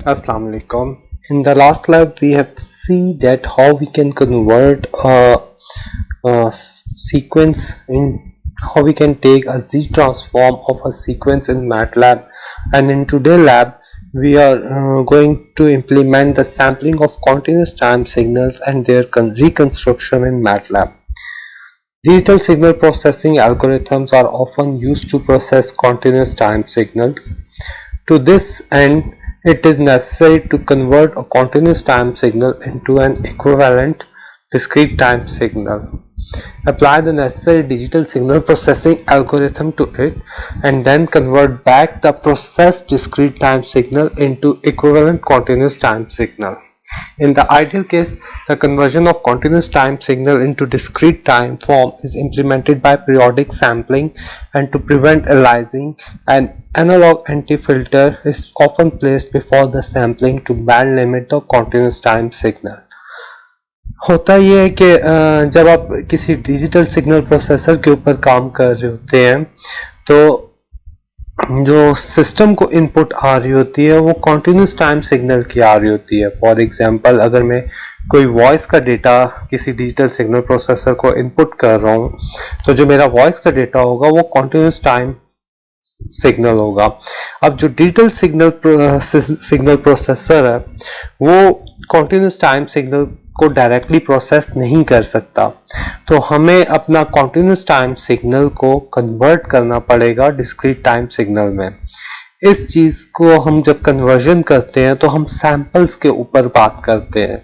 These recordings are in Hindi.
Assalamu alaikum. In the last lab, we have seen that how we can convert a sequence in how we can take a Z transform of a sequence in MATLAB, and in today's lab we are going to implement the sampling of continuous time signals and their reconstruction in MATLAB. Digital signal processing algorithms are often used to process continuous time signals. To this end, it is necessary to convert a continuous time signal into an equivalent discrete time signal. Apply the necessary digital signal processing algorithm to it and then convert back the processed discrete time signal into equivalent continuous time signal. In the ideal case, the conversion of continuous time signal into discrete time form is implemented by periodic sampling, and to prevent aliasing, an analog anti-filter is often placed before the sampling to band limit the continuous time signal. होता यह है कि जब आप किसी डिजिटल सिग्नल प्रोसेसर के ऊपर काम कर रहे होते हैं तो जो सिस्टम को इनपुट आ रही होती है वो कॉन्टिन्यूस टाइम सिग्नल की आ रही होती है. फॉर एग्जांपल, अगर मैं कोई वॉइस का डेटा किसी डिजिटल सिग्नल प्रोसेसर को इनपुट कर रहा हूँ तो जो मेरा वॉइस का डेटा होगा वो कॉन्टिन्यूस टाइम सिग्नल होगा. अब जो डिजिटल सिग्नल प्रोसेसर है वो कॉन्टिन्यूस टाइम सिग्नल को डायरेक्टली प्रोसेस नहीं कर सकता, तो हमें अपना कॉन्टिन्यूस टाइम सिग्नल को कन्वर्ट करना पड़ेगा डिस्क्रीट टाइम सिग्नल में. इस चीज को हम जब कन्वर्जन करते हैं तो हम सैंपल्स के ऊपर बात करते हैं.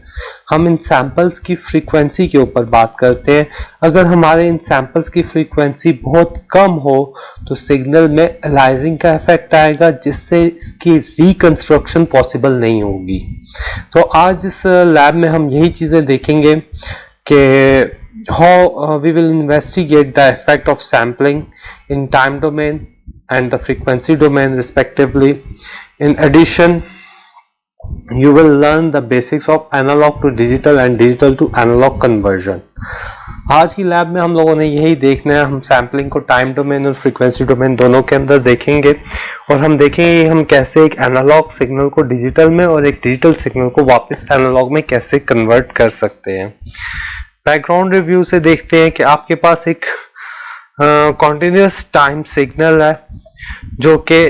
हम इन सैंपल्स की फ्रीक्वेंसी के ऊपर बात करते हैं. अगर हमारे इन सैंपल्स की फ्रीक्वेंसी बहुत कम हो तो सिग्नल में अलाइजिंग का इफेक्ट आएगा जिससे इसकी रिकंस्ट्रक्शन पॉसिबल नहीं होगी. तो आज इस लैब में हम यही चीजें देखेंगे कि how we will investigate the effect of sampling in time domain and the frequency domain respectively. In addition, you will learn the basics of analog to digital and digital to analog conversion. आज की लैब में हम लोगों ने यही देखना है. हम सैम्पलिंग को टाइम डोमेन और फ्रीक्वेंसी डोमेन दोनों के अंदर देखेंगे और हम देखेंगे हम कैसे एक एनालॉग सिग्नल को डिजिटल में और एक डिजिटल सिग्नल को वापस एनालॉग में कैसे कन्वर्ट कर सकते हैं. बैकग्राउंड रिव्यू से देखते हैं कि आपके पास एक कॉन्टिन्यूस टाइम सिग्नल है जो कि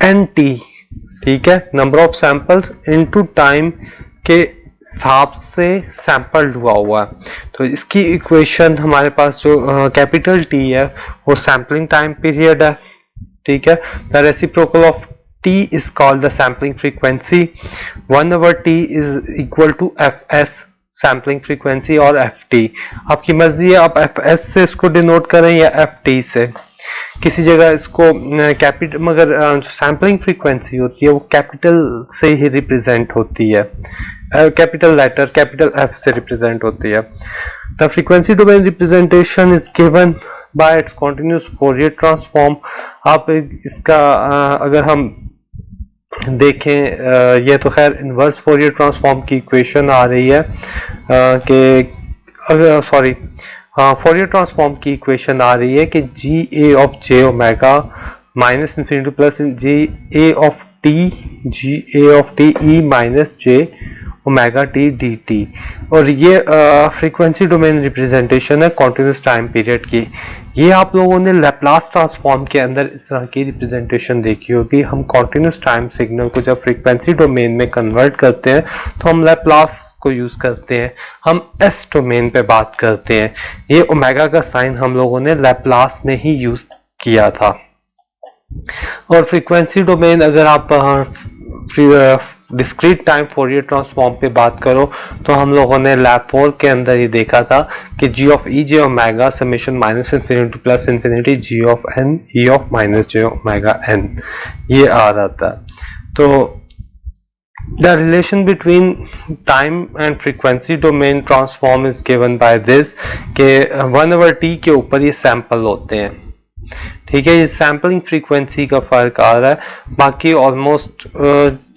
NT, ठीक है, number of samples into time के हिसाब से सैंपल्ड हुआ है. तो इसकी इक्वेशन हमारे पास जो कैपिटल T है वो सैंपलिंग टाइम पीरियड है, ठीक है. The reciprocal of T is called the sampling frequency. 1/T is equal to Fs sampling frequency और FT. आपकी मर्जी है आप Fs से इसको डिनोट करें या FT से. किसी जगह इसको कैपिटल, मगर जो सैम्पलिंग फ्रीक्वेंसी होती है वो कैपिटल से ही रिप्रेजेंट होती है, कैपिटल लेटर कैपिटल F से रिप्रेजेंट होती है. The frequency domain representation is given by it's continuous Fourier transform. आप इसका अगर हम देखें ये तो खैर इनवर्स फोरियर ट्रांसफॉर्म की इक्वेशन आ रही है कि अगर सॉरी फोरियर ट्रांसफॉर्म की इक्वेशन आ रही है कि GA of J omega minus infinity plus GA of T E minus J omega T dt. और ये फ्रीक्वेंसी डोमेन रिप्रेजेंटेशन है कॉन्टिन्यूस टाइम पीरियड की. ये आप लोगों ने लैप्लास ट्रांसफॉर्म के अंदर इस तरह की रिप्रेजेंटेशन देखी होगी. हम कॉन्टिन्यूस टाइम सिग्नल को जब फ्रीक्वेंसी डोमेन में कन्वर्ट करते हैं तो हम लैप्लास को यूज करते हैं. हम एस डोमेन पे बात करते हैं. ये ओमेगा का साइन हम लोगों ने लैप्लास में ही यूज किया था. और फ्रीक्वेंसी डोमेन अगर आप डिस्क्रीट टाइम फोरियर ट्रांसफॉर्म पे बात करो तो हम लोगों ने लैब 4 के अंदर ही देखा था कि G of E J omega summation minus infinity plus infinity G of N E of minus J omega N ये आ रहा था. तो the relation between time and frequency domain transform is given by this कि 1/T के ऊपर ये सैंपल होते हैं, ठीक है. ये सैम्पलिंग फ्रीक्वेंसी का फर्क आ रहा है. बाकी ऑलमोस्ट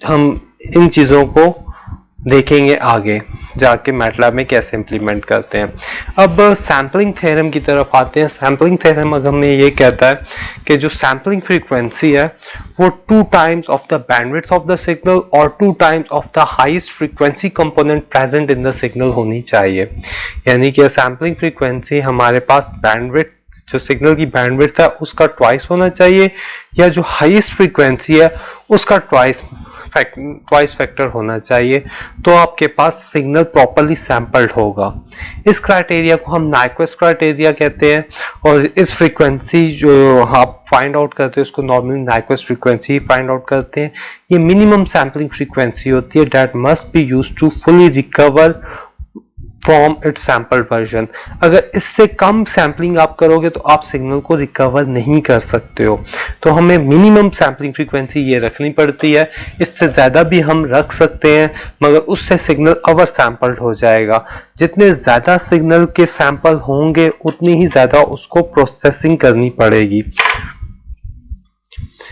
हम इन चीजों को देखेंगे आगे जाके मैटलैब में कैसे इंप्लीमेंट करते हैं। अब सैम्पलिंग थ्योरम की तरफ आते हैं। सैम्पलिंग थ्योरम अगर हमें ये कहता है कि जो सैम्पलिंग फ्रीक्वेंसी है वो 2 times of the bandwidth of the signal और 2 times of the highest frequency component present in the signal होनी चाहिए। यानी कि सैम्पलिंग फ्रीक्वेंसी हमारे पास बैंडविड्थ, जो सिग्नल की बैंडविड्थ है उसका ट्वाइस होना चाहिए, या जो हाईएस्ट फ्रीक्वेंसी है उसका ट्वाइस फैक्टर होना चाहिए, तो आपके पास सिग्नल प्रॉपर्ली सैंपल्ड होगा। इस क्राइटेरिया को हम नाइक्वेस्ट क्राइटेरिया कहते हैं, और इस फ्रीक्वेंसी जो आप फाइंड आउट करते हैं उसको normally Nyquist frequency find out करते हैं। ये मिनिमम सैम्पलिंग फ्रीक्वेंसी होती है that must be used to fully recover from its sample version. अगर इससे कम सैम्पलिंग आप करोगे तो आप सिग्नल को रिकवर नहीं कर सकते हो, तो हमें मिनिमम सैम्पलिंग फ्रीक्वेंसी ये रखनी पड़ती है। इससे ज्यादा भी हम रख सकते हैं मगर उससे सिग्नल ओवर सैंपल्ड हो जाएगा। जितने ज्यादा सिग्नल के सैंपल होंगे उतनी ही ज्यादा उसको प्रोसेसिंग करनी पड़ेगी।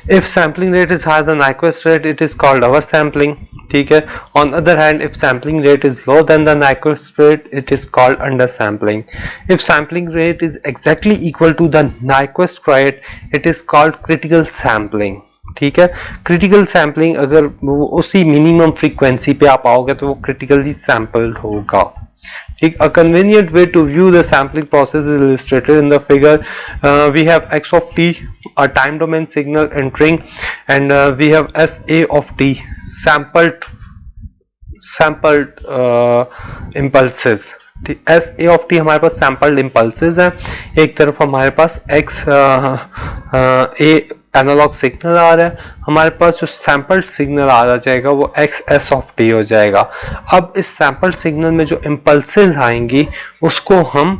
If sampling rate is higher than Nyquist rate, it is called oversampling. ठीक है। On the other hand, if sampling rate is lower than the Nyquist rate, it is called undersampling. If sampling rate is exactly equal to the Nyquist rate, it is called critical sampling. ठीक है। क्रिटिकल सैम्पलिंग अगर वो उसी मिनिमम फ्रीक्वेंसी पे आप आओगे तो वो क्रिटिकली सैंपल्ड होगा। ठीक। A convenient way to view the sampling process is illustrated in the figure. We have x of t, a time domain signal entering, and we have SA of t, sampled impulses. SA of t हमारे पास sampled impulses है, एक तरफ हमारे पास x a एनालॉग सिग्नल आ रहा है, हमारे पास जो सैंपल्ड सिग्नल आ जाएगा वो XS ऑफ t हो जाएगा। अब इस सैंपल्ड सिग्नल में जो इम्पल्सेस आएंगी उसको हम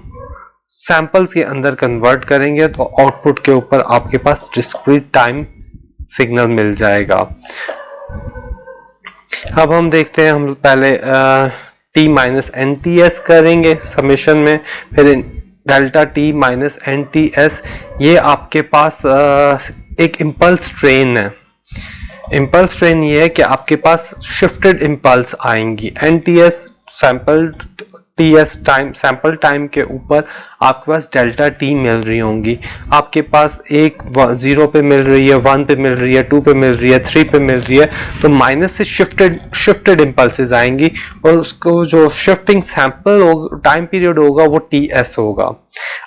सैंपल्स के अंदर कन्वर्ट करेंगे तो आउटपुट के ऊपर आपके पास डिस्क्रीट टाइम सिग्नल मिल जाएगा। अब हम देखते हैं, हम पहले t minus n t s करेंगे समेशन में, फिर delta t minus n t s, ये आपके पास एक इम्पल्स ट्रेन है। इम्पल्स ट्रेन ये है कि आपके पास शिफ्टेड इम्पल्स आएंगी। N t s sampled t s time, sample time के ऊपर आपके पास डेल्टा टी मिल रही होंगी। आपके पास एक 0 पे मिल रही है, 1 पे मिल रही है, 2 पे मिल रही है, 3 पे मिल रही है, तो माइनस से शिफ्टेड इम्पल्सेस आएंगी और उसको जो शिफ्टिंग सैंपल टाइम पीरियड होगा वो टी एस होगा।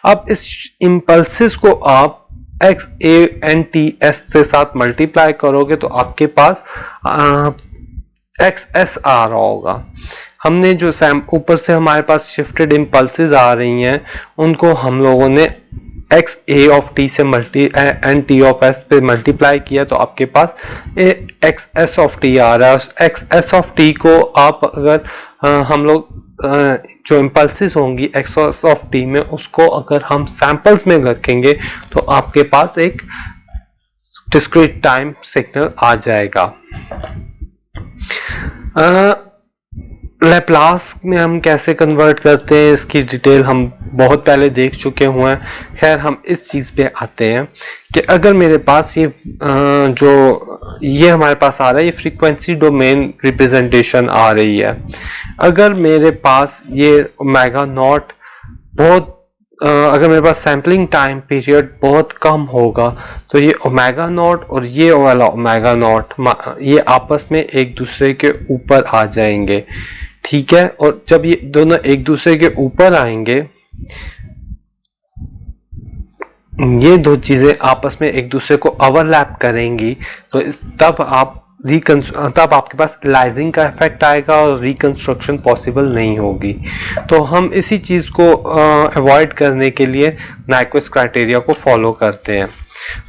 अब इस इम्पल्सेस को आप x A N t S से साथ मल्टीप्लाई करोगे तो आपके पास एक्स एस आ रहा होगा। हमने जो ऊपर से हमारे पास शिफ्टेड इम्पल्सेस आ रही हैं उनको हम लोगों ने एक्स ए ऑफ टी से एन टी ऑफ एस पे मल्टीप्लाई किया तो आपके पास एक्स एस ऑफ टी आ रहा है। एक्स एस ऑफ टी को आप अगर हम लोग जो इम्पल्सेस होंगी एक्स एस ऑफ टी में, उसको अगर हम सैंपल्स में रखेंगे तो आपके पास एक डिस्क्रीट टाइम सिग्नल आ जाएगा। लैप्लास में हम कैसे कन्वर्ट करते हैं इसकी डिटेल हम बहुत पहले देख चुके हुए हैं। खैर हम इस चीज पे आते हैं कि अगर मेरे पास ये ये हमारे पास आ रहा है, ये फ्रीक्वेंसी डोमेन रिप्रेजेंटेशन आ रही है। अगर मेरे पास ये ओमेगा नॉट बहुत अगर मेरे पास सैम्पलिंग टाइम पीरियड बहुत कम होगा तो ये ओमेगा नॉट और ये वाला ओमेगा नॉट ये आपस में एक दूसरे के ऊपर आ जाएंगे। ठीक है। और जब ये दोनों एक दूसरे के ऊपर आएंगे, ये दो चीजें आपस में एक दूसरे को ओवरलैप करेंगी तो तब आपके पास इलाइजिंग का इफेक्ट आएगा और रिकंस्ट्रक्शन पॉसिबल नहीं होगी। तो हम इसी चीज को अवॉइड करने के लिए नाइक्वेस्ट क्राइटेरिया को फॉलो करते हैं।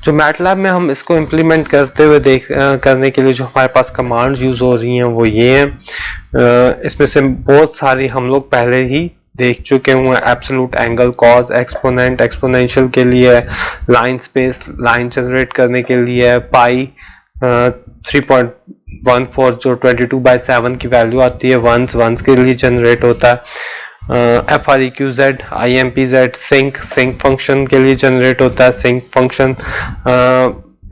जो मैटलैब में हम इसको इम्प्लीमेंट करते हुए करने के लिए जो हमारे पास कमांड्स यूज हो रही हैं वो ये हैं। इसमें से बहुत सारी हम लोग पहले ही देख चुके हुए हैं। Absolute angle, cause, exponent, exponential के लिए, लाइन स्पेस, लाइन जनरेट करने के लिए, पाई 3.14 जो 22/7 की वैल्यू आती है वंस के लिए जनरेट होता है। FREQZ, IMPZ, सिंक फंक्शन के लिए जनरेट होता है। Sinc function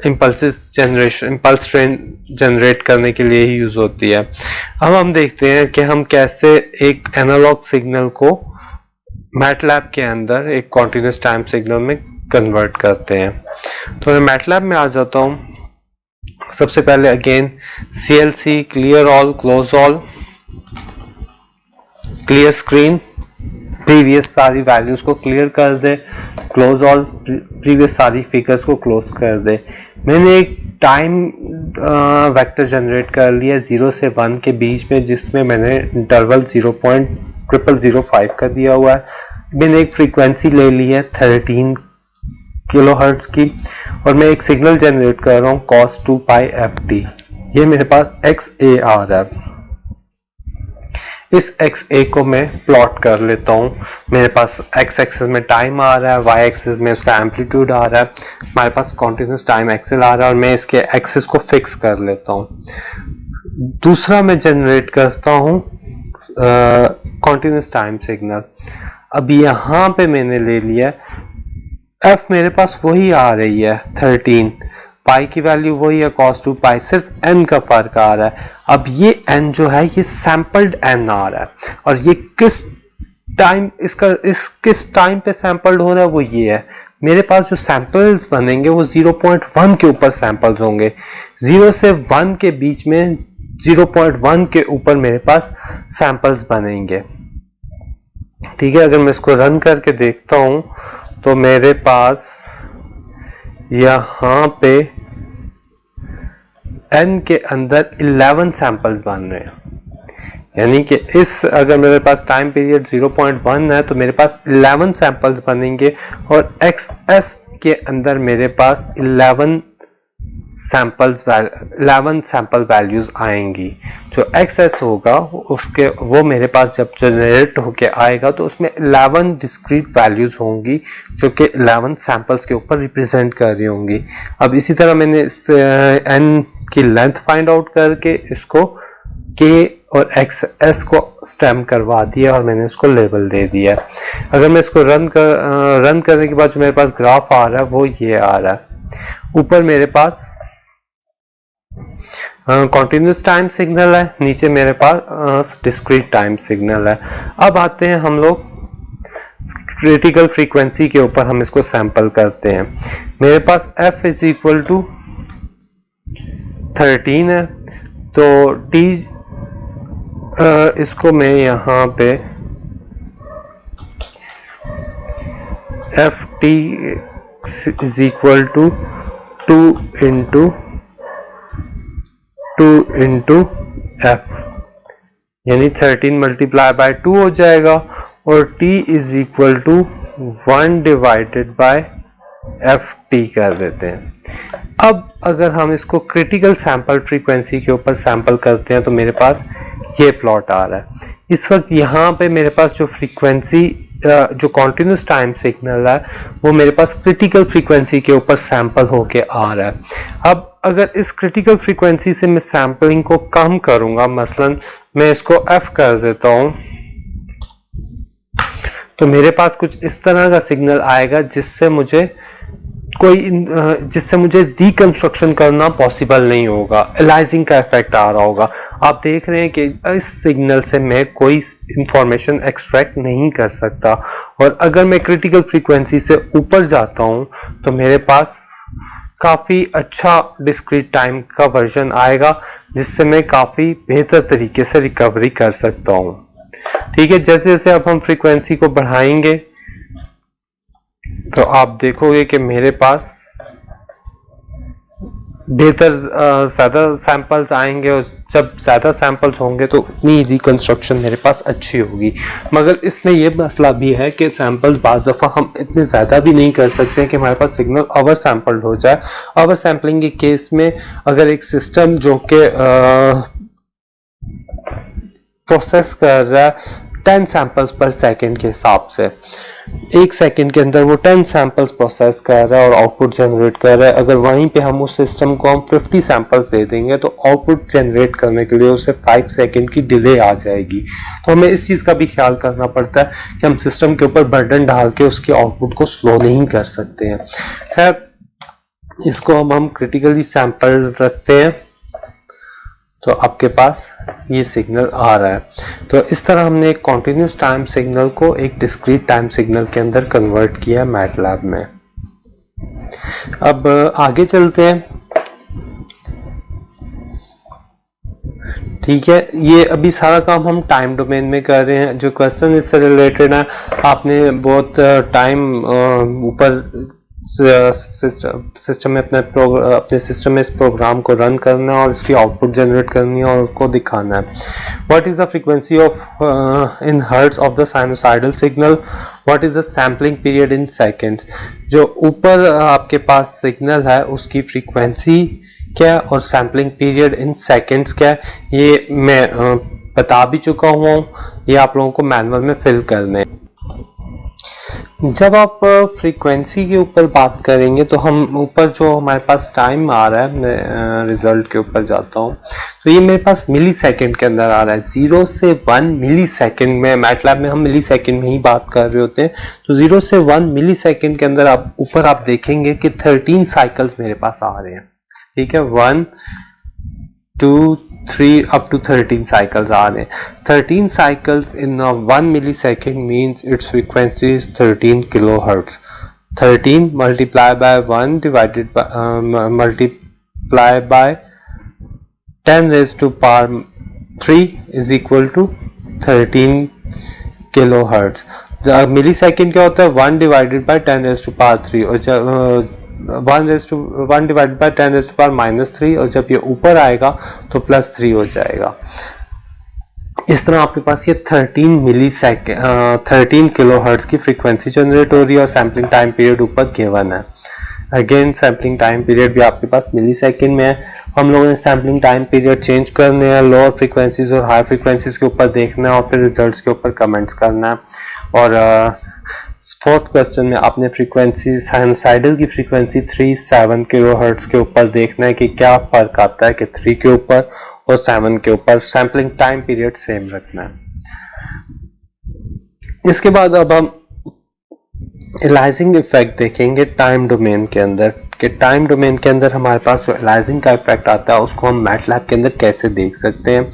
impulse train generate करने के लिए ही यूज होती है। अब हम देखते हैं कि हम कैसे एक एनालॉग सिग्नल को मैटलैब के अंदर एक कॉन्टिन्यूस टाइम सिग्नल में कन्वर्ट करते हैं। तो मैं मैटलैब में आ जाता हूँ। सबसे पहले again CLC clear all, close all, clear screen, previous सारी वैल्यूज को क्लियर कर दे, क्लोज ऑल, प्रीवियस सारी फिगर्स को क्लोज कर दे। मैंने एक टाइम वेक्टर जनरेट कर लिया 0 से 1 के बीच में, जिसमें मैंने इंटरवल 0.0005 का दिया हुआ है। मैंने एक फ्रीक्वेंसी ले ली है 13 किलोहर्ट्ज की, और मैं एक सिग्नल जनरेट कर रहा हूँ cos 2 पाई ft। ये मेरे पास XA आ रहा है। इस XA को मैं प्लॉट कर लेता हूँ। मेरे पास x एक्सिस में टाइम आ रहा है, y एक्सिस में उसका एम्पलीट्यूड आ रहा है, हमारे पास कॉन्टिन्यूस टाइम एक्सेल आ रहा है, और मैं इसके एक्सिस को फिक्स कर लेता हूँ। दूसरा मैं जनरेट करता हूँ कॉन्टिन्यूस टाइम सिग्नल। अब यहाँ पे मैंने ले लिया f, मेरे पास वही आ रही है 13, पाई की वैल्यू वही है cos 2 पाई, सिर्फ n का फर्क आ रहा है। अब ये n जो है ये सैंपल्ड n आ रहा है, और ये किस टाइम किस टाइम पे सैंपल्ड हो रहा है वो ये है। मेरे पास जो सैंपल्स बनेंगे वो 0.1 के ऊपर सैंपल्स होंगे। 0 से 1 के बीच में 0.1 के ऊपर मेरे पास सैंपल्स बनेंगे। ठीक है, अगर मैं इसको रन करके देखता हूं तो मेरे पास यहां पे n के अंदर 11 सैंपल्स बन रहे हैं। यानी कि अगर मेरे पास टाइम पीरियड 0.1 है तो मेरे पास 11 सैंपल्स बनेंगे, और XS के अंदर मेरे पास 11 सैंपल वैल्यूज आएंगी। जो XS होगा वो मेरे पास जब जनरेट होके आएगा तो उसमें 11 डिस्क्रीट वैल्यूज होंगी, जो कि 11 सैंपल्स के ऊपर रिप्रेजेंट कर रही होंगी। अब इसी तरह मैंने इस n की लेंथ फाइंड आउट करके इसको K और XS को स्टैम्प करवा दिया, और मैंने इसको लेबल दे दिया। अगर मैं इसको रन करने के बाद जो मेरे पास ग्राफ आ रहा है वो ये आ रहा है। ऊपर मेरे पास कॉन्टिन्यूस टाइम सिग्नल है, नीचे मेरे पास डिस्क्रीट टाइम सिग्नल है। अब आते हैं हम लोग क्रिटिकल फ्रीक्वेंसी के ऊपर, हम इसको सैंपल करते हैं। मेरे पास f इज इक्वल टू 13 है, तो t इसको मैं यहां पे ft is equal to 2 into f, यानी 13 मल्टीप्लाई बाय 2 हो जाएगा, और t is equal to 1 divided by ft कर देते हैं। अब अगर हम इसको क्रिटिकल सैंपल फ्रीक्वेंसी के ऊपर सैंपल करते हैं तो मेरे पास ये प्लॉट आ रहा है। इस वक्त यहाँ पे मेरे पास जो फ्रीक्वेंसी जो कॉन्टिन्यूस टाइम सिग्नल है वो मेरे पास क्रिटिकल फ्रीक्वेंसी के ऊपर सैंपल होके आ रहा है। अब अगर इस क्रिटिकल फ्रीक्वेंसी से मैं सैंपलिंग को कम करूंगा, मसलन मैं इसको f कर देता हूं, तो मेरे पास कुछ इस तरह का सिग्नल आएगा जिससे मुझे रिकंस्ट्रक्शन करना पॉसिबल नहीं होगा, एलाइजिंग का इफेक्ट आ रहा होगा। आप देख रहे हैं कि इस सिग्नल से मैं कोई इंफॉर्मेशन एक्सट्रैक्ट नहीं कर सकता, और अगर मैं क्रिटिकल फ्रीक्वेंसी से ऊपर जाता हूं तो मेरे पास काफी अच्छा डिस्क्रीट टाइम का वर्जन आएगा, जिससे मैं काफी बेहतर तरीके से रिकवरी कर सकता हूं। ठीक है, जैसे जैसे अब हम फ्रीक्वेंसी को बढ़ाएंगे तो आप देखोगे कि मेरे पास बेहतर ज्यादा सैंपल्स आएंगे, और जब ज्यादा सैंपल्स होंगे तो उतनी रिकंस्ट्रक्शन मेरे पास अच्छी होगी। मगर इसमें यह मसला भी है कि सैंपल्स बाज़ दफ़ा हम इतने ज्यादा भी नहीं कर सकते हैं कि हमारे पास सिग्नल ओवर सैंपल्ड हो जाए। ओवर सैंपलिंग के केस में अगर एक सिस्टम जो कि प्रोसेस कर रहा है 10 सैंपल्स पर सेकेंड के हिसाब से, 1 सेकेंड के अंदर वो 10 सैंपल्स प्रोसेस कर रहा है और आउटपुट जनरेट कर रहा है, अगर वहीं पे हम उस सिस्टम को हम 50 सैंपल्स दे देंगे तो आउटपुट जनरेट करने के लिए उसे 5 सेकेंड की डिले आ जाएगी। तो हमें इस चीज का भी ख्याल करना पड़ता है कि हम सिस्टम के ऊपर बर्डन डाल के उसके आउटपुट को स्लो नहीं कर सकते हैं। खैर, इसको हम क्रिटिकली सैंपल रखते हैं तो आपके पास ये सिग्नल आ रहा है। तो इस तरह हमने एक कॉन्टिन्यूस टाइम सिग्नल को एक डिस्क्रीट टाइम सिग्नल के अंदर कन्वर्ट किया मैटलैब में। अब आगे चलते हैं। ठीक है, ये अभी सारा काम हम टाइम डोमेन में कर रहे हैं। जो क्वेश्चन इससे रिलेटेड है, आपने बहुत टाइम ऊपर सिस्टम में अपने सिस्टम में इस प्रोग्राम को रन करना है और इसकी आउटपुट जनरेट करनी है और उसको दिखाना है। What is the frequency of in hertz of the sinusoidal signal, what is the sampling period in seconds. जो ऊपर आपके पास सिग्नल है उसकी फ्रीक्वेंसी क्या और सैम्पलिंग पीरियड इन सेकेंड्स क्या है, ये मैं बता भी चुका हुआ हूँ। ये आप लोगों को मैनुअल में फिल करने हैं। जब आप फ्रीक्वेंसी के ऊपर बात करेंगे तो हम ऊपर जो हमारे पास टाइम आ रहा है, मैं रिजल्ट के ऊपर जाता हूँ तो ये मेरे पास मिली सेकेंड के अंदर आ रहा है। 0 से 1 मिली सेकेंड में, मैटलैब में हम मिली सेकेंड में ही बात कर रहे होते हैं। तो 0 से 1 मिली सेकेंड के अंदर आप ऊपर आप देखेंगे कि 13 साइकिल्स मेरे पास आ रहे हैं। ठीक है, 1 2 3 up to 13 cycles आ रहे हैं। 13 cycles in 1 millisecond means its frequency is 13 kilohertz. 13 multiply by 1 divided by multiply by 10 raised to power 3 is equal to 13 kilohertz. Millisecond क्या होता है? 1 divided by 10 raise to power 3 और 1 divided by 10 raise to power -3 और जब ये ऊपर आएगा तो +3 हो जाएगा। इस तरह आपके पास ये 13 किलोहर्ट्ज की फ्रीक्वेंसी जनरेट हो रही है और सैम्पलिंग टाइम पीरियड ऊपर गिवन है। अगेन सैम्पलिंग टाइम पीरियड भी आपके पास मिली सेकेंड में है। हम लोगों ने सैम्पलिंग टाइम पीरियड चेंज करने हैं, लोअर फ्रीक्वेंसीज और हाई फ्रीक्वेंसीज के ऊपर देखना है और फिर रिजल्ट्स के ऊपर कमेंट्स करना है। और फोर्थ क्वेश्चन में आपने फ्रीक्वेंसी साइनोसाइडल की फ्रीक्वेंसी 3-7 किलोहर्ट्ज के ऊपर देखना है कि क्या फर्क आता है कि 3 के ऊपर और 7 के ऊपर। सैम्पलिंग टाइम पीरियड सेम रखना है। इसके बाद अब हम एलाइजिंग इफेक्ट देखेंगे टाइम डोमेन के अंदर कि टाइम डोमेन के अंदर हमारे पास जो एलाइजिंग का इफेक्ट आता है उसको हम मैटलैब के अंदर कैसे देख सकते हैं।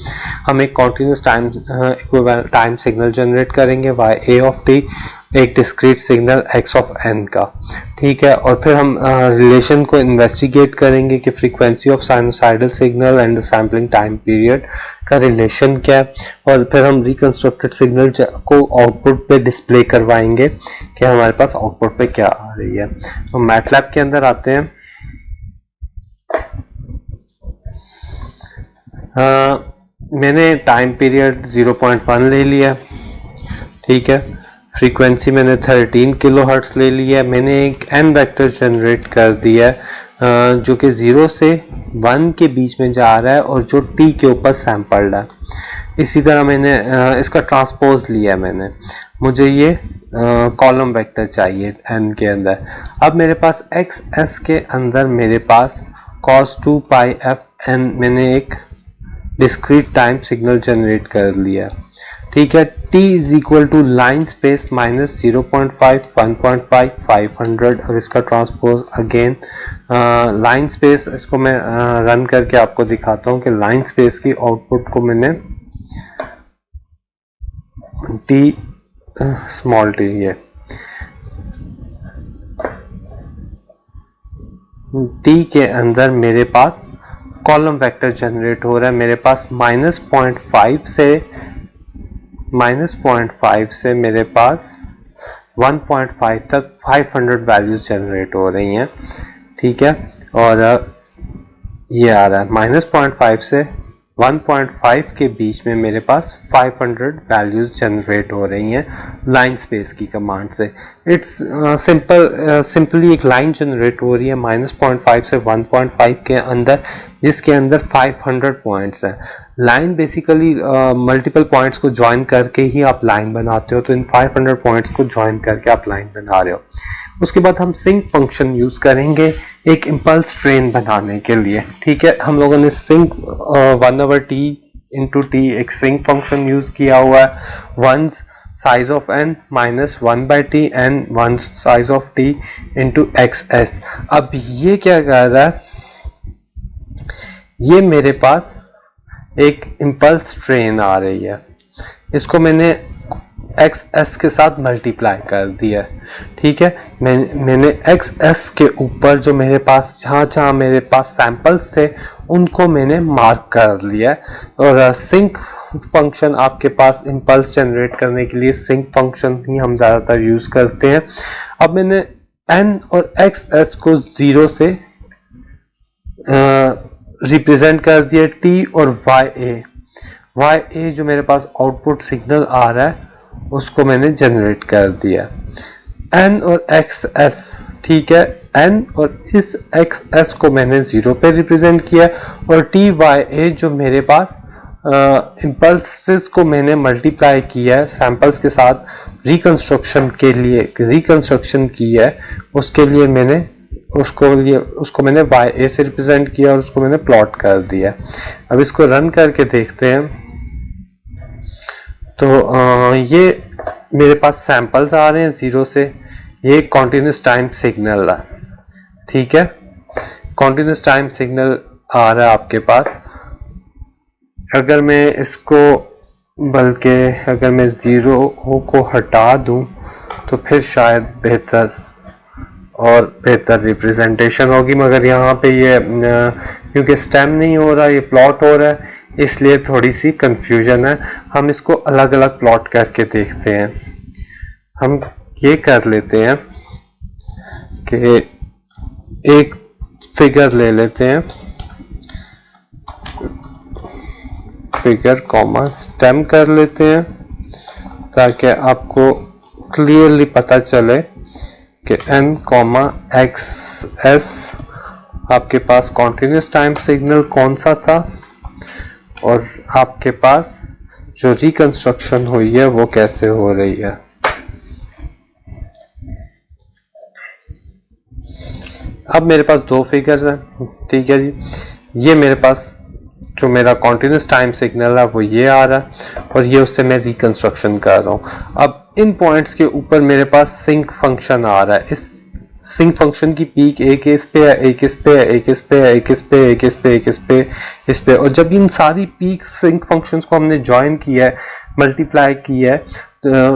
हम एक कॉन्टिन्यूस टाइम सिग्नल जनरेट करेंगे y a of t, एक discrete signal x of n का। ठीक है, और फिर हम रिलेशन को इन्वेस्टिगेट करेंगे कि frequency of sinusoidal signal and the sampling time period का रिलेशन क्या है, और फिर हम रिकंस्ट्रक्टेड सिग्नल को आउटपुट पे डिस्प्ले करवाएंगे कि हमारे पास आउटपुट पे क्या आ रही है। तो मैटलैब के अंदर आते हैं। मैंने टाइम पीरियड 0.1 ले लिया। ठीक है, फ्रीक्वेंसी मैंने 13 किलोहर्ट्ज ले लिया है। मैंने एक n वेक्टर जनरेट कर दिया है जो कि 0 से 1 के बीच में जा रहा है और जो t के ऊपर सैंपल्ड है। इसी तरह मैंने इसका ट्रांसपोज लिया है मैंने। मुझे ये कॉलम वेक्टर चाहिए n के अंदर। अब मेरे पास x s के अंदर मेरे पास cos 2 pi f n मैंने एक डिस्क्रीट टाइम सिग्नल जनरेट कर लिया। ठीक है, t is equal to line space minus 0.5 1.5 500 और इसका ट्रांसपोज अगेन लाइन स्पेस। इसको मैं रन करके आपको दिखाता हूं कि लाइन स्पेस की आउटपुट को मैंने t स्मॉल t है t के अंदर मेरे पास कॉलम वेक्टर जनरेट हो रहा है। मेरे पास -0.5 से मेरे पास 1.5 तक 500 वैल्यूज जनरेट हो रही हैं। ठीक है, और ये आ रहा है -0.5 से 1.5 के बीच में मेरे पास 500 वैल्यूज जनरेट हो रही हैं लाइन स्पेस की कमांड से। इट्स सिंपली एक लाइन जनरेट हो रही है -0.5 से 1.5 के अंदर, जिसके अंदर 500 पॉइंट्स हैं। लाइन बेसिकली मल्टीपल पॉइंट्स को ज्वाइन करके ही आप लाइन बनाते हो, तो इन 500 पॉइंट्स को ज्वाइन करके आप लाइन बना रहे हो। उसके बाद हम सिंक फंक्शन यूज करेंगे एक इम्पल्स ट्रेन बनाने के लिए। ठीक है, हम लोगों ने सिंक 1/t × t एक सिंक फंक्शन यूज किया हुआ है। Once size of n minus 1/t n 1 size of t into xs। अब ये क्या कर रहा है, ये मेरे पास एक इम्पल्स ट्रेन आ रही है, इसको मैंने एक्स एस के साथ मल्टीप्लाई कर दिया। ठीक है, मैंने एक्स एस के ऊपर जो मेरे पास जहाँ जहाँ मेरे पास सैंपल्स थे उनको मैंने मार्क कर लिया। और सिंक फंक्शन आपके पास इम्पल्स जनरेट करने के लिए सिंक फंक्शन ही हम ज़्यादातर यूज़ करते हैं। अब मैंने एन और एक्स एस को 0 से रिप्रेजेंट कर दिया, टी और वाई ए जो मेरे पास आउटपुट सिग्नल आ रहा है उसको मैंने जनरेट कर दिया। एन और एक्स एस, ठीक है, एन और इस एक्स एस को मैंने 0 पे रिप्रेजेंट किया और टी वाई ए जो मेरे पास इम्पल्सेस को मैंने मल्टीप्लाई किया है सैंपल्स के साथ रिकंस्ट्रक्शन के लिए रिकंस्ट्रक्शन की है, उसके लिए मैंने उसको मैंने वाई ए से रिप्रेजेंट किया और उसको मैंने प्लॉट कर दिया। अब इसको रन करके देखते हैं तो ये मेरे पास सैंपल्स आ रहे हैं 0 से, ये कॉन्टिन्यूस टाइम सिग्नल है। ठीक है, कॉन्टिन्यूस टाइम सिग्नल आ रहा है आपके पास। अगर मैं इसको बल्कि अगर मैं 0 को हटा दूं तो फिर शायद बेहतर रिप्रेजेंटेशन होगी, मगर यहाँ पे ये क्योंकि स्टेम नहीं हो रहा, ये प्लॉट हो रहा है, इसलिए थोड़ी सी कंफ्यूजन है। हम इसको अलग अलग प्लॉट करके देखते हैं। हम ये कर लेते हैं कि एक फिगर ले लेते हैं, फिगर कॉमा स्टेम कर लेते हैं ताकि आपको क्लियरली पता चले कि n कॉमा एक्स एस आपके पास कॉन्टिन्यूस टाइम सिग्नल कौन सा था और आपके पास जो रिकंस्ट्रक्शन हुई है वो कैसे हो रही है। अब मेरे पास दो फिगर्स हैं। ठीक है जी, ये मेरे पास जो मेरा कॉन्टिन्यूस टाइम सिग्नल है वो ये आ रहा है और ये उससे मैं रिकंस्ट्रक्शन कर रहा हूँ। अब इन पॉइंट्स के ऊपर मेरे पास सिंक फंक्शन आ रहा है। इस सिंक फंक्शन की पीक एक इस पे है, एक इस पे है, एक इस पे है, एक इस पे, एक इस पे, एक इस पे, इस पे, और जब इन सारी पीक सिंक फंक्शंस को हमने ज्वाइन किया है, मल्टीप्लाई किया है,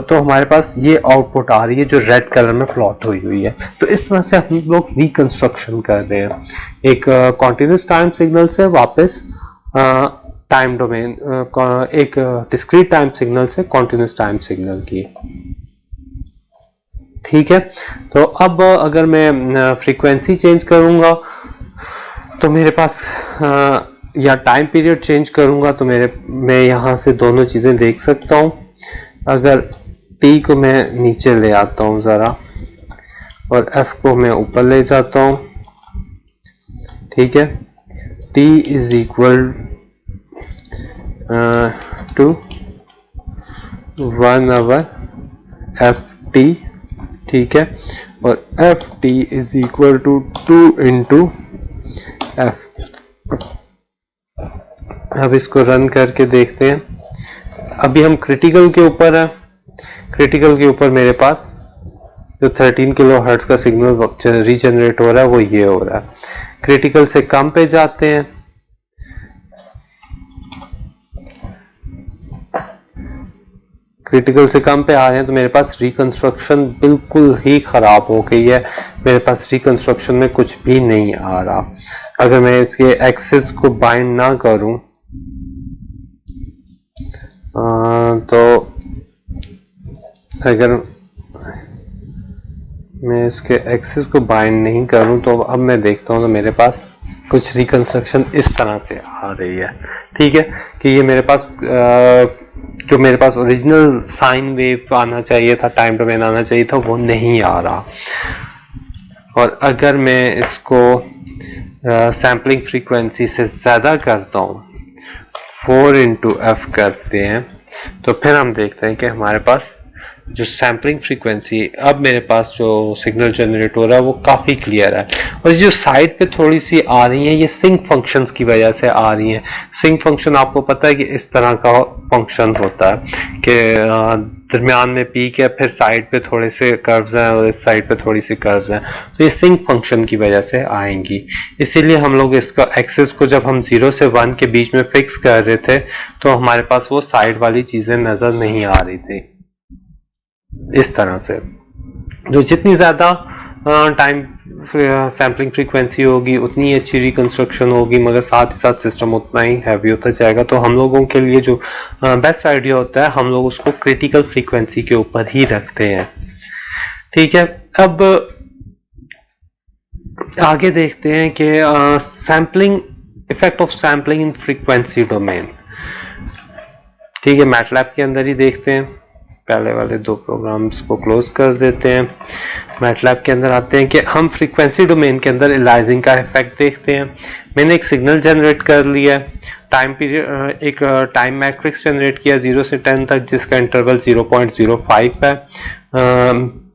तो हमारे पास ये आउटपुट आ रही है जो रेड कलर में प्लॉट हुई है। तो इस तरह से हम लोग रिकंस्ट्रक्शन कर रहे हैं एक कॉन्टिन्यूस टाइम सिग्नल से वापस टाइम डोमेन, एक डिस्क्रीट टाइम सिग्नल से कॉन्टिन्यूस टाइम सिग्नल की। ठीक है, तो अब अगर मैं फ्रीक्वेंसी चेंज करूंगा तो मेरे पास या टाइम पीरियड चेंज करूंगा तो मैं यहां से दोनों चीजें देख सकता हूं। अगर t को मैं नीचे ले आता हूं जरा और f को मैं ऊपर ले जाता हूं, ठीक है, t is equal to 1 over ft, ठीक है, और ft is equal to 2 into f। अब इसको रन करके देखते हैं। अभी हम क्रिटिकल के ऊपर है। क्रिटिकल के ऊपर मेरे पास जो 13 किलो हर्ट्ज का सिग्नल रीजनरेट हो रहा है वो ये हो रहा है। क्रिटिकल से कम पे जाते हैं, क्रिटिकल से कम पे आ रहे हैं तो मेरे पास रिकंस्ट्रक्शन बिल्कुल ही खराब हो गई है। मेरे पास रिकंस्ट्रक्शन में कुछ भी नहीं आ रहा। अगर मैं इसके एक्सिस को बाइंड ना करूं तो अगर मैं इसके एक्सिस को बाइंड नहीं करूं तो अब मैं देखता हूं तो मेरे पास कुछ रिकंस्ट्रक्शन इस तरह से आ रही है। ठीक है, कि ये मेरे पास जो मेरे पास ओरिजिनल साइन वेव आना चाहिए था, टाइम डोमेन आना चाहिए था, वो नहीं आ रहा। और अगर मैं इसको सैम्पलिंग फ्रीक्वेंसी से ज्यादा करता हूँ, 4 इंटू एफ करते हैं, तो फिर हम देखते हैं कि हमारे पास जो सैम्पलिंग फ्रीक्वेंसी, अब मेरे पास जो सिग्नल जनरेट हो रहा है वो काफ़ी क्लियर है। और जो साइड पे थोड़ी सी आ रही है ये सिंक फंक्शंस की वजह से आ रही हैं। सिंक फंक्शन आपको पता है कि इस तरह का फंक्शन होता है कि दरमियान में पीक है, फिर साइड पे थोड़े से कर्व्स हैं और इस साइड पे थोड़ी सी कर्व्स हैं, तो ये सिंक फंक्शन की वजह से आएंगी। इसीलिए हम लोग इसका एक्सेस को जब हम 0 से 1 के बीच में फिक्स कर रहे थे तो हमारे पास वो साइड वाली चीजें नजर नहीं आ रही थी। इस तरह से जो जितनी ज्यादा टाइम सैम्पलिंग फ्रीक्वेंसी होगी उतनी अच्छी रिकंस्ट्रक्शन होगी, मगर साथ ही साथ सिस्टम उतना ही हैवी होता जाएगा। तो हम लोगों के लिए जो बेस्ट आइडिया होता है हम लोग उसको क्रिटिकल फ्रीक्वेंसी के ऊपर ही रखते हैं। ठीक है, अब आगे देखते हैं कि sampling, effect of sampling in frequency domain. ठीक है, मैटलैब के अंदर ही देखते हैं। पहले वाले दो प्रोग्राम्स को क्लोज कर देते हैं, मैटलैब के अंदर आते हैं कि हम फ्रीक्वेंसी डोमेन के अंदर इलाइजिंग का इफेक्ट देखते हैं। मैंने एक सिग्नल जनरेट कर लिया है, टाइम पीरियड, एक टाइम मैट्रिक्स जनरेट किया 0 से 10 तक जिसका इंटरवल 0.05 है।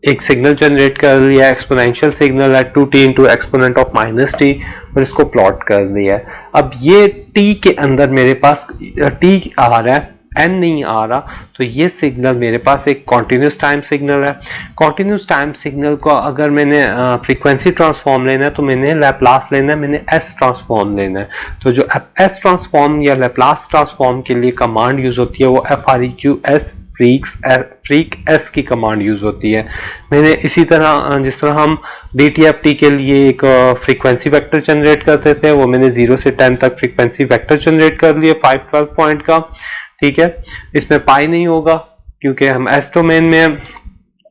एक सिग्नल जनरेट कर लिया, एक्सपोनेंशियल सिग्नल है 2t into exponent of -t, और इसको प्लॉट कर दिया है। अब ये t के अंदर मेरे पास t आ रहा है, n नहीं आ रहा, तो ये सिग्नल मेरे पास एक कॉन्टिन्यूस टाइम सिग्नल है। कॉन्टिन्यूस टाइम सिग्नल को अगर मैंने फ्रीक्वेंसी ट्रांसफॉर्म लेना है तो मैंने लैप्लास लेना है, मैंने एस ट्रांसफॉर्म लेना है। तो जो एस ट्रांसफॉर्म या लैप्लास ट्रांसफॉर्म के लिए कमांड यूज होती है वो FREQ-S फ्रीक एस की कमांड यूज होती है। मैंने इसी तरह जिस तरह हम DTFT के लिए एक फ्रीक्वेंसी वेक्टर जनरेट करते थे, वो मैंने 0 से 10 तक फ्रीक्वेंसी वेक्टर जनरेट कर लिया 512 पॉइंट का। ठीक है, इसमें पाई नहीं होगा क्योंकि हम एस डोमेन में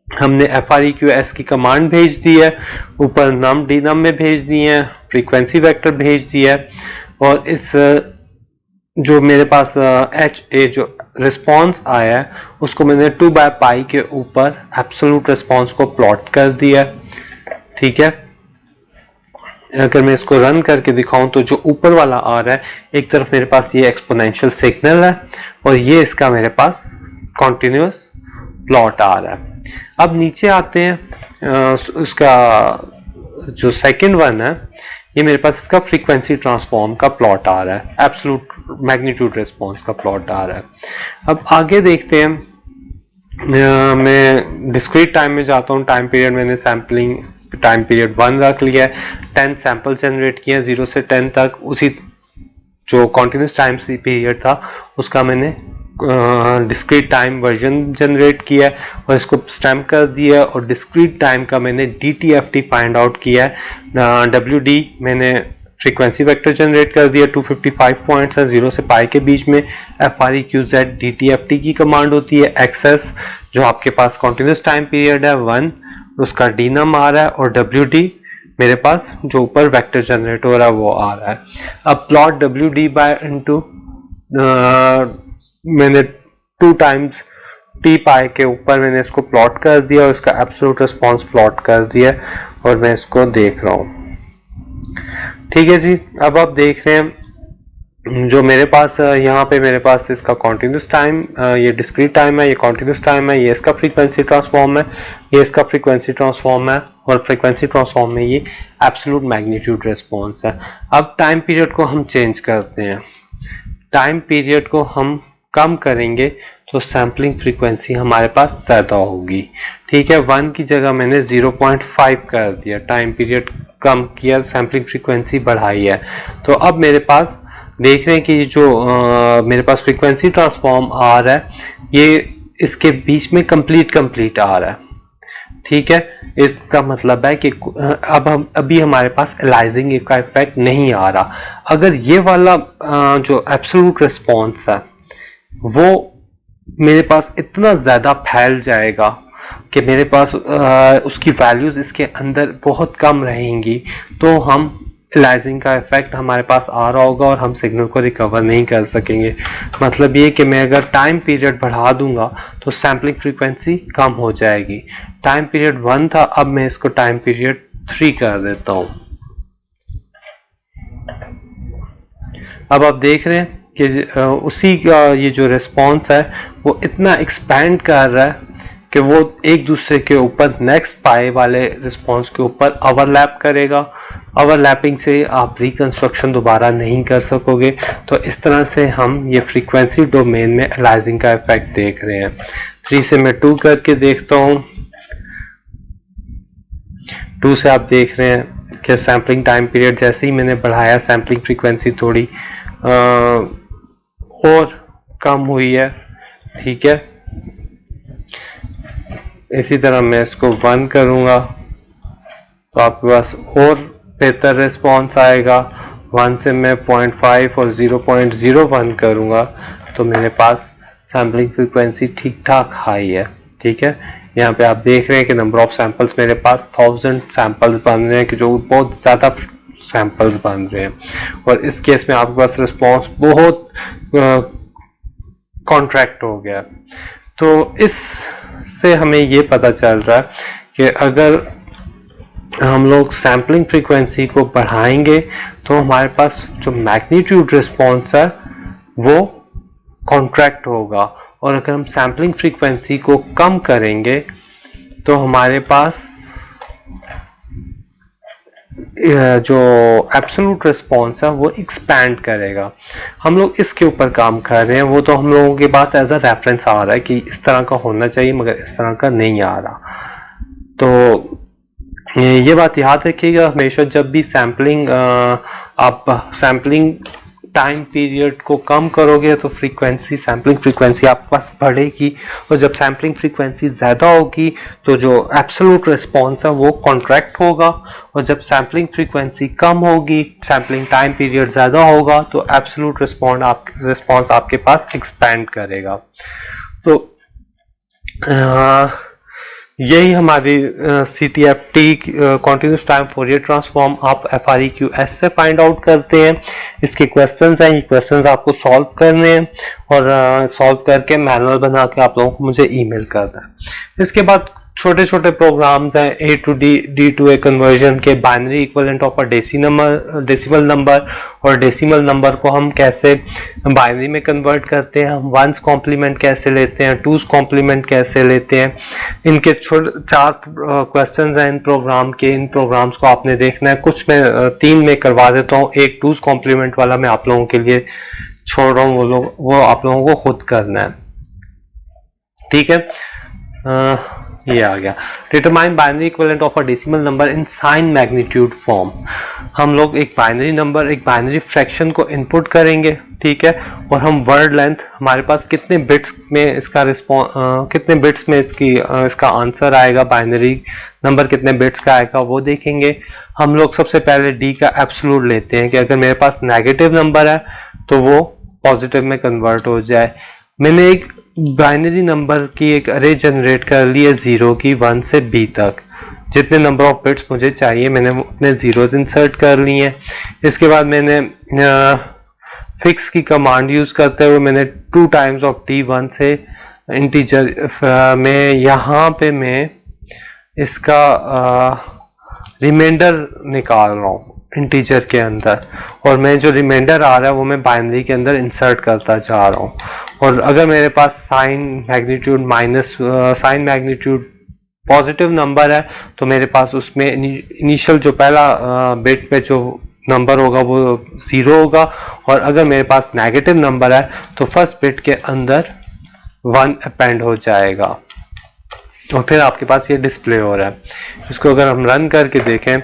हमने FREQ-S की कमांड भेज दी है, ऊपर नम डीनम में भेज दी है, फ्रीक्वेंसी वेक्टर भेज दिया है, और इस जो मेरे पास HA जो रिस्पॉन्स आया है उसको मैंने 2/पाई के ऊपर एब्सोल्यूट रिस्पॉन्स को प्लॉट कर दिया। ठीक है, अगर मैं इसको रन करके दिखाऊं तो जो ऊपर वाला आ रहा है, एक तरफ मेरे पास ये एक्सपोनेंशियल सिग्नल है और ये इसका मेरे पास कॉन्टिन्यूस प्लॉट आ रहा है। अब नीचे आते हैं, उसका जो सेकंड वन है ये मेरे पास इसका फ्रीक्वेंसी ट्रांसफॉर्म का प्लॉट आ रहा है, एब्सोल्यूट मैग्नीट्यूड रिस्पॉन्स का प्लॉट आ रहा है। अब आगे देखते हैं, मैं डिस्क्रीट टाइम में जाता हूँ। टाइम पीरियड मैंने सैम्पलिंग टाइम पीरियड 1 रख लिया है, 10 सैंपल जनरेट किए 0 से 10 तक। उसी जो कॉन्टिन्यूस टाइम पीरियड था उसका मैंने डिस्क्रीट टाइम वर्जन जनरेट किया है और इसको स्टैम्प कर दिया, और डिस्क्रीट टाइम का मैंने DTFT फाइंड आउट किया है। WD मैंने फ्रीक्वेंसी वेक्टर जनरेट कर दिया, 255 पॉइंट्स है 0 से पाई के बीच में। FREQ-Z DTFT की कमांड होती है। XS जो आपके पास कॉन्टिन्यूस टाइम पीरियड है 1, उसका डीनम आ रहा है, और WD मेरे पास जो ऊपर वेक्टर जनरेट हो रहा है वो आ रहा है। अब प्लॉट WD बाय इनटू मैंने 2 टाइम्स T पाई के ऊपर मैंने इसको प्लॉट कर दिया और इसका एब्सोल्यूट रिस्पॉन्स प्लॉट कर दिया, और मैं इसको देख रहा हूँ। ठीक है जी, अब आप देख रहे हैं जो मेरे पास यहाँ पे मेरे पास इसका कॉन्टिन्यूस टाइम, ये डिस्क्रीट टाइम है, ये कॉन्टिन्यूस टाइम है, ये इसका फ्रीक्वेंसी ट्रांसफॉर्म है, ये इसका फ्रीक्वेंसी ट्रांसफॉर्म है, और फ्रीक्वेंसी ट्रांसफॉर्म में ये एब्सोल्यूट मैग्नीट्यूड रिस्पॉन्स है। अब टाइम पीरियड को हम चेंज करते हैं, टाइम पीरियड को हम कम करेंगे तो सैम्पलिंग फ्रीक्वेंसी हमारे पास ज्यादा होगी। ठीक है, 1 की जगह मैंने 0.5 कर दिया, टाइम पीरियड कम किया, सैम्पलिंग फ्रीक्वेंसी बढ़ाई है। तो अब मेरे पास देख रहे हैं कि जो मेरे पास फ्रीक्वेंसी ट्रांसफॉर्म आ रहा है ये इसके बीच में कंप्लीट आ रहा है। ठीक है, इसका मतलब है कि अब हम अभी हमारे पास एलाइजिंग का इफेक्ट नहीं आ रहा। अगर ये वाला जो एब्सोल्यूट रिस्पॉन्स है वो मेरे पास इतना ज्यादा फैल जाएगा कि मेरे पास उसकी वैल्यूज इसके अंदर बहुत कम रहेंगी, तो हम एलाइजिंग का इफेक्ट हमारे पास आ रहा होगा और हम सिग्नल को रिकवर नहीं कर सकेंगे। मतलब ये कि मैं अगर टाइम पीरियड बढ़ा दूंगा तो सैम्पलिंग फ्रीक्वेंसी कम हो जाएगी। टाइम पीरियड 1 था, अब मैं इसको टाइम पीरियड 3 कर देता हूं। अब आप देख रहे हैं कि उसी का ये जो रिस्पॉन्स है वो इतना एक्सपैंड कर रहा है कि वो एक दूसरे के ऊपर नेक्स्ट पाए वाले रिस्पॉन्स के ऊपर ओवरलैप करेगा। ओवरलैपिंग से आप रिकंस्ट्रक्शन दोबारा नहीं कर सकोगे। तो इस तरह से हम ये फ्रीक्वेंसी डोमेन में अलाइजिंग का इफेक्ट देख रहे हैं। 3 से मैं 2 करके देखता हूँ। 2 से आप देख रहे हैं कि सैम्पलिंग टाइम पीरियड जैसे ही मैंने बढ़ाया सैम्पलिंग फ्रीक्वेंसी थोड़ी और कम हुई है। ठीक है, इसी तरह मैं इसको 1 करूंगा तो आपके पास और बेहतर रिस्पॉन्स आएगा। 1 से मैं 0.5 और 0.01 करूंगा तो मेरे पास सैम्पलिंग फ्रीक्वेंसी ठीक ठाक हाई है। ठीक है, यहाँ पे आप देख रहे हैं कि नंबर ऑफ सैंपल्स मेरे पास 1000 सैंपल्स बन रहे हैं, कि जो बहुत ज़्यादा सैंपल्स बन रहे हैं। और इस केस में आपके पास रिस्पॉन्स बहुत कॉन्ट्रैक्ट हो गया। तो इससे हमें ये पता चल रहा है कि अगर हम लोग सैम्पलिंग फ्रीक्वेंसी को बढ़ाएंगे तो हमारे पास जो मैग्नीट्यूड रिस्पॉन्स है वो कॉन्ट्रैक्ट होगा, और अगर हम सैम्पलिंग फ्रीक्वेंसी को कम करेंगे तो हमारे पास जो एब्सोल्यूट रिस्पॉन्स है वो एक्सपैंड करेगा। हम लोग इसके ऊपर काम कर रहे हैं, वो तो हम लोगों के पास एज अ रेफरेंस आ रहा है कि इस तरह का होना चाहिए, मगर इस तरह का नहीं आ रहा। तो ये बात याद रखिएगा हमेशा, जब भी सैम्पलिंग आप सैम्पलिंग टाइम पीरियड को कम करोगे तो फ्रीक्वेंसी सैम्पलिंग फ्रीक्वेंसी आपके पास बढ़ेगी, और जब सैम्पलिंग फ्रीक्वेंसी ज़्यादा होगी तो जो एब्सोल्यूट रिस्पॉन्स है वो कॉन्ट्रैक्ट होगा, और जब सैम्पलिंग फ्रीक्वेंसी कम होगी, सैम्पलिंग टाइम पीरियड ज़्यादा होगा तो एब्सोल्यूट रिस्पॉन्स आपके पास एक्सपैंड करेगा। तो यही हमारी CTFT continuous time Fourier transform आप FREQS से फाइंड आउट करते हैं। इसके क्वेश्चंस हैं, ये क्वेश्चंस आपको सॉल्व करने हैं, और सॉल्व करके मैनुअल बना के आप लोगों को मुझे ईमेल करना है। इसके बाद छोटे छोटे प्रोग्राम्स हैं, A to D to A conversion के, binary equivalent of a decimal number, और डेसिमल नंबर को हम कैसे बाइनरी में कन्वर्ट करते हैं, हम वंस कॉम्प्लीमेंट कैसे लेते हैं, टूज कॉम्प्लीमेंट कैसे लेते हैं। इनके 4 क्वेश्चंस हैं इन प्रोग्राम के। इन प्रोग्राम्स को आपने देखना है, कुछ मैं 3 में करवा देता हूँ, एक टूज कॉम्प्लीमेंट वाला मैं आप लोगों के लिए छोड़ रहा हूँ, वो आप लोगों को खुद करना है। ठीक है, ये आ गया। Determine binary equivalent of a decimal number in sign magnitude form. हम लोग एक बाइनरी नंबर, एक बाइनरी फ्रैक्शन को इनपुट करेंगे। ठीक है, और हम वर्ड लेंथ, हमारे पास कितने बिट्स में इसका कितने बिट्स में इसका आंसर आएगा, बाइनरी नंबर कितने बिट्स का आएगा वो देखेंगे। हम लोग सबसे पहले डी का एब्सोल्यूट लेते हैं कि अगर मेरे पास नेगेटिव नंबर है तो वो पॉजिटिव में कन्वर्ट हो जाए। मैंने एक बाइनरी नंबर की एक अरे जनरेट कर ली है 0 की 1 से B तक। जितने नंबर ऑफ बिट्स मुझे चाहिए मैंने उतने जीरोस इंसर्ट कर लिए हैं। इसके बाद मैंने फिक्स की कमांड यूज करते हुए मैंने 2 टाइम्स ऑफ t1 से इंटीजर में यहाँ पे मैं इसका रिमाइंडर निकाल रहा हूँ इंटीजर के अंदर, और मैं जो रिमाइंडर आ रहा है वो मैं बाइनरी के अंदर इंसर्ट करता जा रहा हूँ। और अगर मेरे पास साइन मैग्नीट्यूड पॉजिटिव नंबर है तो मेरे पास उसमें इनिशियल जो पहला बिट पे जो नंबर होगा वो 0 होगा, और अगर मेरे पास नेगेटिव नंबर है तो फर्स्ट बिट के अंदर 1 अपेंड हो जाएगा, और फिर आपके पास ये डिस्प्ले हो रहा है। इसको अगर हम रन करके देखें,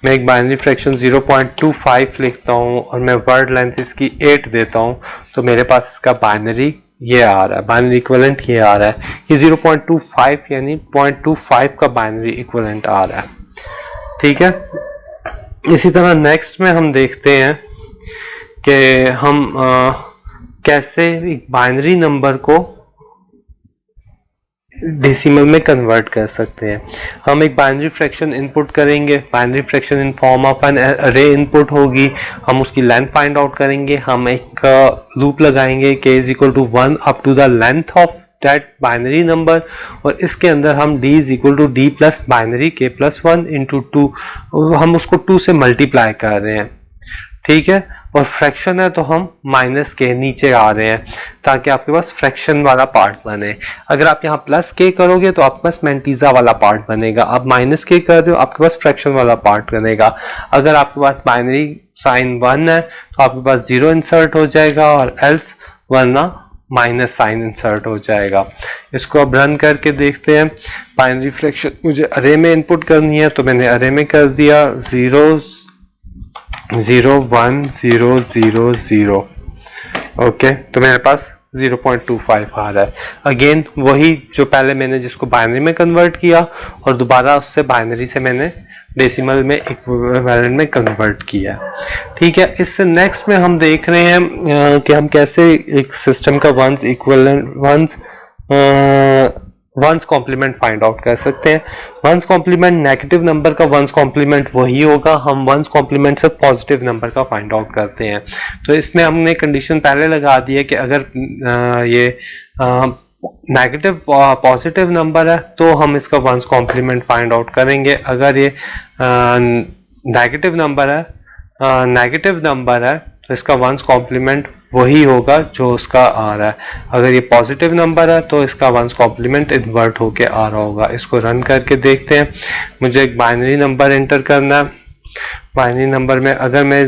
मैं एक बाइनरी फ्रैक्शन 0.25 लिखता हूँ और मैं वर्ड लेंथ इसकी 8 देता हूँ, तो मेरे पास इसका बाइनरी ये आ रहा है, बाइनरी इक्विवेलेंट ये आ रहा है। ये 0.25 यानी 0.25 का बाइनरी इक्विवेलेंट आ रहा है। ठीक है, इसी तरह नेक्स्ट में हम देखते हैं कि हम कैसे एक बाइनरी नंबर को डेसिमल में कन्वर्ट कर सकते हैं। हम एक बाइनरी फ्रैक्शन इनपुट करेंगे, binary fraction in form of an array input होगी, हम उसकी लेंथ फाइंड आउट करेंगे, हम एक लूप लगाएंगे k is equal to 1 up to the length of that binary number, और इसके अंदर हम d is equal to d plus binary k plus 1 into 2, हम उसको 2 से मल्टीप्लाई कर रहे हैं। ठीक है, और फ्रैक्शन है तो हम माइनस के नीचे आ रहे हैं ताकि आपके पास फ्रैक्शन वाला पार्ट बने। अगर आप यहाँ प्लस के करोगे तो आपके पास मैंटीजा वाला पार्ट बनेगा, आप माइनस के कर रहे हो आपके पास फ्रैक्शन वाला पार्ट बनेगा। अगर आपके पास बाइनरी साइन 1 है तो आपके पास 0 इंसर्ट हो जाएगा और एल्स वरना माइनस साइन इंसर्ट हो जाएगा। इसको अब रन करके देखते हैं। बाइनरी फ्रैक्शन मुझे अरे में इनपुट करनी है तो मैंने अरे में कर दिया 0 0 1 0 0 0। ओके, तो मेरे पास 0.25 आ रहा है। अगेन वही जो पहले मैंने जिसको बाइनरी में कन्वर्ट किया और दोबारा उससे बाइनरी से मैंने डेसिमल में इक्विवेलेंट में कन्वर्ट किया। ठीक है, इससे नेक्स्ट में हम देख रहे हैं कि हम कैसे एक सिस्टम का ones equivalent ones complement find out कर सकते हैं। वंस कॉम्प्लीमेंट नेगेटिव नंबर का वंस कॉम्प्लीमेंट वही होगा, हम वंस कॉम्प्लीमेंट से पॉजिटिव नंबर का फाइंड आउट करते हैं। तो इसमें हमने कंडीशन पहले लगा दी है कि अगर ये नेगेटिव पॉजिटिव नंबर है तो हम इसका वंस कॉम्प्लीमेंट फाइंड आउट करेंगे। अगर ये नेगेटिव नंबर है तो इसका वंस कॉम्प्लीमेंट वही होगा जो उसका आ रहा है। अगर ये पॉजिटिव नंबर है तो इसका वंस कॉम्प्लीमेंट इन्वर्ट होके आ रहा होगा। इसको रन करके देखते हैं। मुझे एक बाइनरी नंबर एंटर करना है। बाइनरी नंबर में अगर मैं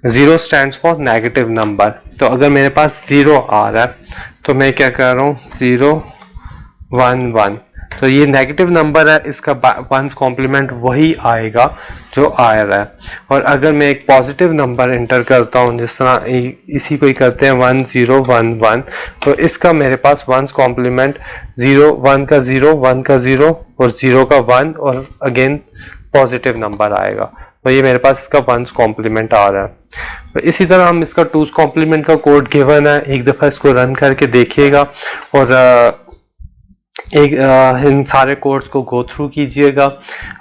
0 स्टैंड्स फॉर नेगेटिव नंबर, तो अगर मेरे पास 0 आ रहा है तो मैं क्या कर रहा हूँ 0 1 1, तो ये नेगेटिव नंबर है, इसका वंस कॉम्प्लीमेंट वही आएगा जो आ रहा है। और अगर मैं एक पॉजिटिव नंबर एंटर करता हूँ जिस तरह इसी को ही करते हैं 1 0 1 1, तो इसका मेरे पास वंस कॉम्प्लीमेंट 0 1 का 0 1 का 0 और 0 का 1 और अगेन पॉजिटिव नंबर आएगा। तो ये मेरे पास इसका वंस कॉम्प्लीमेंट आ रहा है। तो इसी तरह हम इसका टूस कॉम्प्लीमेंट का कोड गिवन है, एक दफा इसको रन करके देखिएगा और इन सारे कोड्स को गो थ्रू कीजिएगा।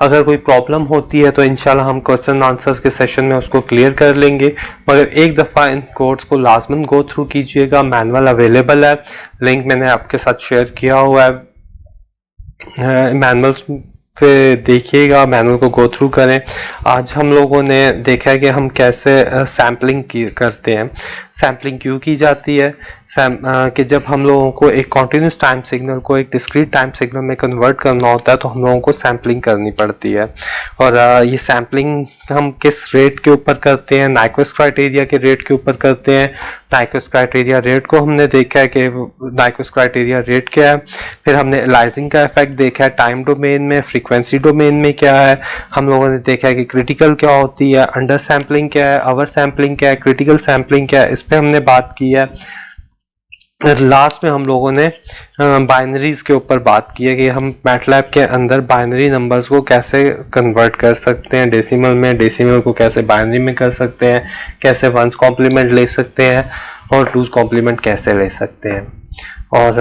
अगर कोई प्रॉब्लम होती है तो इंशाल्लाह हम क्वेश्चन आंसर्स के सेशन में उसको क्लियर कर लेंगे, मगर एक दफ़ा इन कोड्स को लाजमन गो थ्रू कीजिएगा। मैनुअल अवेलेबल है, लिंक मैंने आपके साथ शेयर किया हुआ है। मैनुअल से देखिएगा, मैनुअल को गो थ्रू करें। आज हम लोगों ने देखा है कि हम कैसे सैम्पलिंग करते हैं। सैम्पलिंग क्यों की जाती है कि जब हम लोगों को एक कॉन्टिन्यूस टाइम सिग्नल को एक डिस्क्रीट टाइम सिग्नल में कन्वर्ट करना होता है तो हम लोगों को सैम्पलिंग करनी पड़ती है। और ये सैम्पलिंग हम किस रेट के ऊपर करते हैं, नाइक्वेस्ट क्राइटेरिया के रेट के ऊपर करते हैं। नाइक्वेस्ट क्राइटेरिया रेट को हमने देखा है कि नाइक्वेस्ट क्राइटेरिया रेट क्या है। फिर हमने एलाइजिंग का इफेक्ट देखा है टाइम डोमेन में, फ्रीक्वेंसी डोमेन में क्या है। हम लोगों ने देखा है कि क्रिटिकल क्या होती है, अंडर सैम्पलिंग क्या है, ओवर सैम्पलिंग क्या है, क्रिटिकल सैम्पलिंग क्या है, इस पे हमने बात की है। लास्ट में हम लोगों ने बाइनरीज के ऊपर बात की है कि हम मैटलैब के अंदर बाइनरी नंबर्स को कैसे कन्वर्ट कर सकते हैं डेसिमल में, डेसिमल को कैसे बाइनरी में कर सकते हैं, कैसे वंस कॉम्प्लीमेंट ले सकते हैं और टूस कॉम्प्लीमेंट कैसे ले सकते हैं। और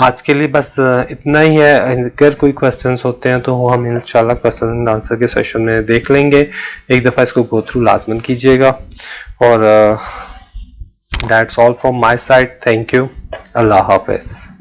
आज के लिए बस इतना ही है। अगर कोई क्वेश्चंस होते हैं तो हम इंशाल्लाह क्वेश्चन एंड आंसर के सेशन में देख लेंगे। एक दफ़ा इसको गो थ्रू लाजमन कीजिएगा। और that's all from my side. Thank you. Allah Hafiz.